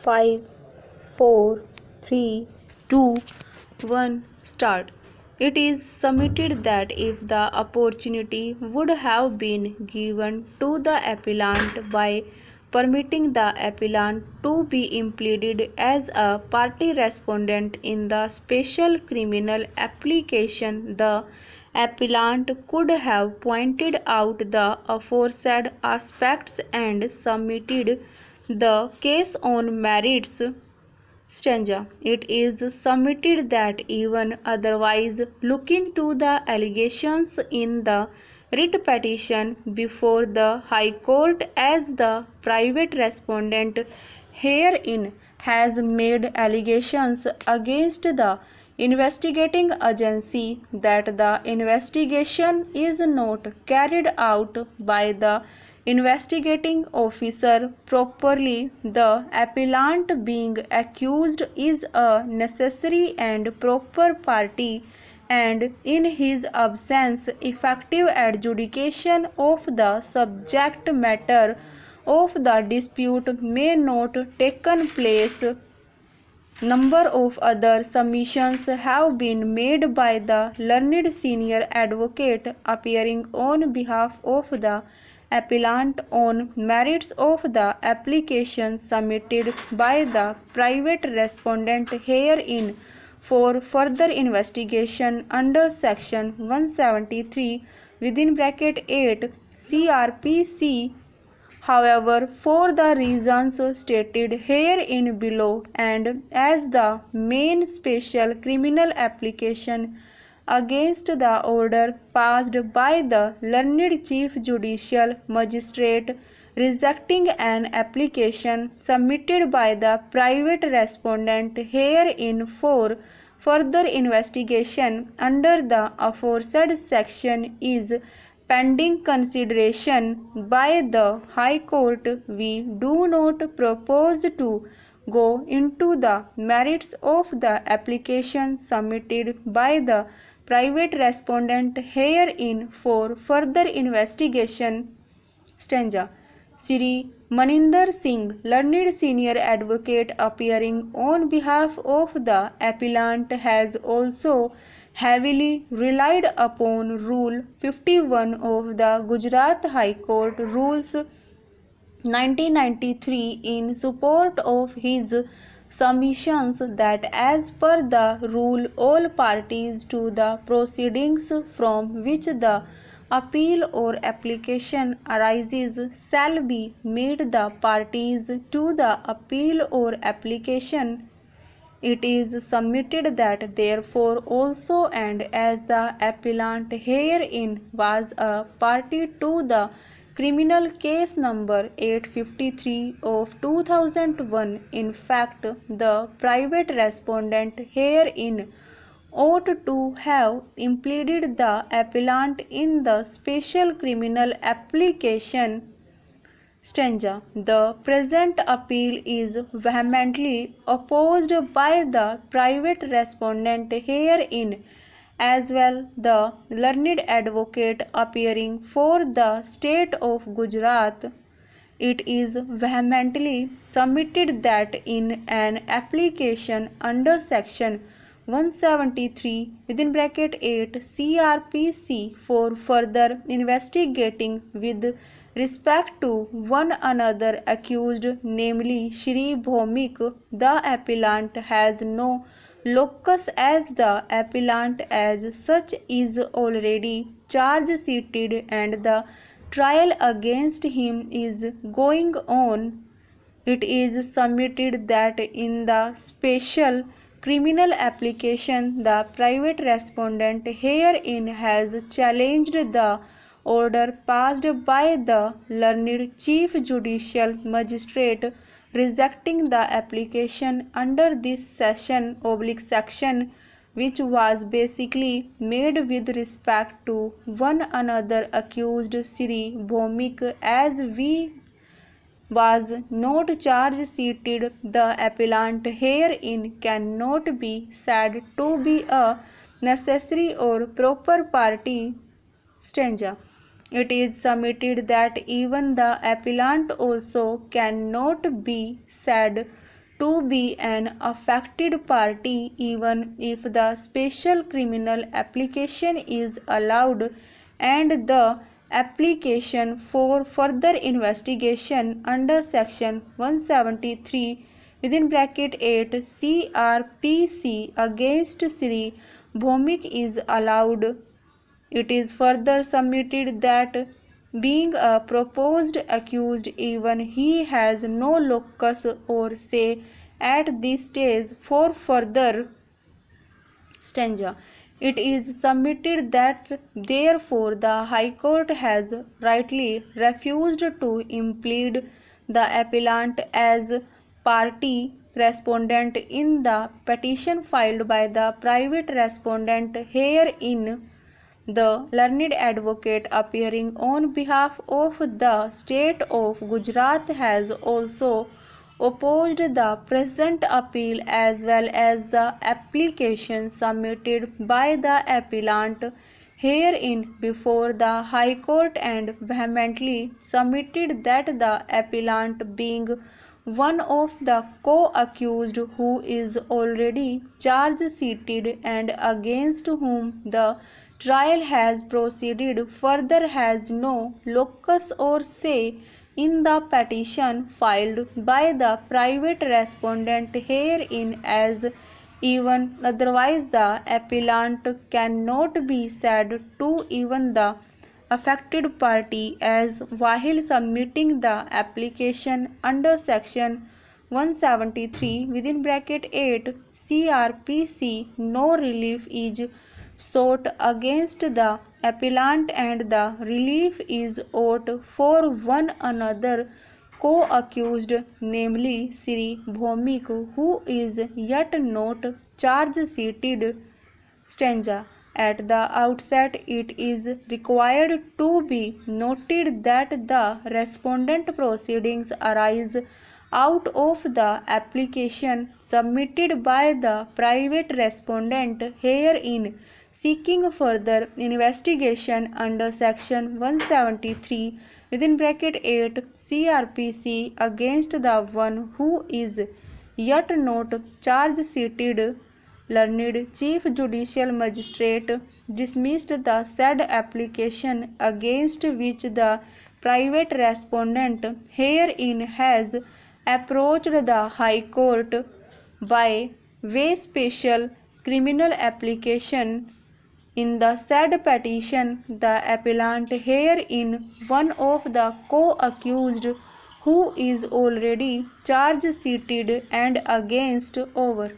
5, 4, 3, 2, 1, start. It is submitted that if the opportunity would have been given to the appellant by permitting the appellant to be impleaded as a party respondent in the special criminal application, the appellant could have pointed out the aforesaid aspects and submitted the case on merits. Stanza. It is submitted that even otherwise, looking to the allegations in the writ petition before the High Court as the private respondent herein has made allegations against the investigating agency that the investigation is not carried out by the investigating officer properly, the appellant being accused is a necessary and proper party, and in his absence effective adjudication of the subject matter of the dispute may not taken place. Number of other submissions have been made by the learned senior advocate appearing on behalf of the appellant on merits of the application submitted by the private respondent herein for further investigation under section 173 (8) CRPC. However, for the reasons stated herein below, and as the main special criminal application against the order passed by the learned Chief Judicial Magistrate rejecting an application submitted by the private respondent herein for further investigation under the aforesaid section is pending consideration by the High Court, we do not propose to go into the merits of the application submitted by the private respondent herein for further investigation. Stanza. Sri Maninder Singh, learned senior advocate appearing on behalf of the appellant, has also heavily relied upon Rule 51 of the Gujarat High Court Rules 1993 in support of his submissions that as per the rule all parties to the proceedings from which the appeal or application arises shall be made the parties to the appeal or application. It is submitted that therefore also, and as the appellant herein was a party to the criminal case number 853 of 2001, in fact the private respondent herein ought to have impleaded the appellant in the special criminal application. Stanza. The present appeal is vehemently opposed by the private respondent herein, as well the learned advocate appearing for the state of Gujarat. It is vehemently submitted that in an application under section 173 (8) CRPC for further investigating with respect to one another accused, namely Shri Bhomik, the appellant has no locus as the appellant as such is already charge sheeted and the trial against him is going on. It is submitted that in the special criminal application the private respondent herein has challenged the order passed by the learned Chief Judicial Magistrate rejecting the application under this section which was basically made with respect to one another accused Sri Bhomik, as we was not charge sheeted, the appellant herein cannot be said to be a necessary or proper party. Stanza. It is submitted that even the appellant also cannot be said to be an affected party even if the special criminal application is allowed and the application for further investigation under section 173 within bracket 8 CRPC against Sri Bhomik is allowed. It is further submitted that being a proposed accused, even he has no locus or say at this stage for further stanza. It is submitted that therefore the High Court has rightly refused to implead the appellant as party respondent in the petition filed by the private respondent herein. The learned advocate appearing on behalf of the state of Gujarat has also opposed the present appeal as well as the application submitted by the appellant herein before the High Court and vehemently submitted that the appellant being one of the co-accused who is already charge-sheeted and against whom the trial has proceeded further has no locus or say in the petition filed by the private respondent herein as even otherwise the appellant cannot be said to even the affected party as while submitting the application under section 173 within bracket 8 CRPC no relief is sought against the appellant and the relief is sought for one another co-accused, namely Sri Bhomik, who is yet not charge-sheeted. Stanza. At the outset, it is required to be noted that the respondent proceedings arise out of the application submitted by the private respondent herein seeking further investigation under section 173 within bracket 8 CRPC against the one who is yet not charge-sheeted. Learned Chief Judicial Magistrate dismissed the said application against which the private respondent herein has approached the High Court by way special criminal application. In the said petition, the appellant herein one of the co-accused who is already charge-sheeted and against over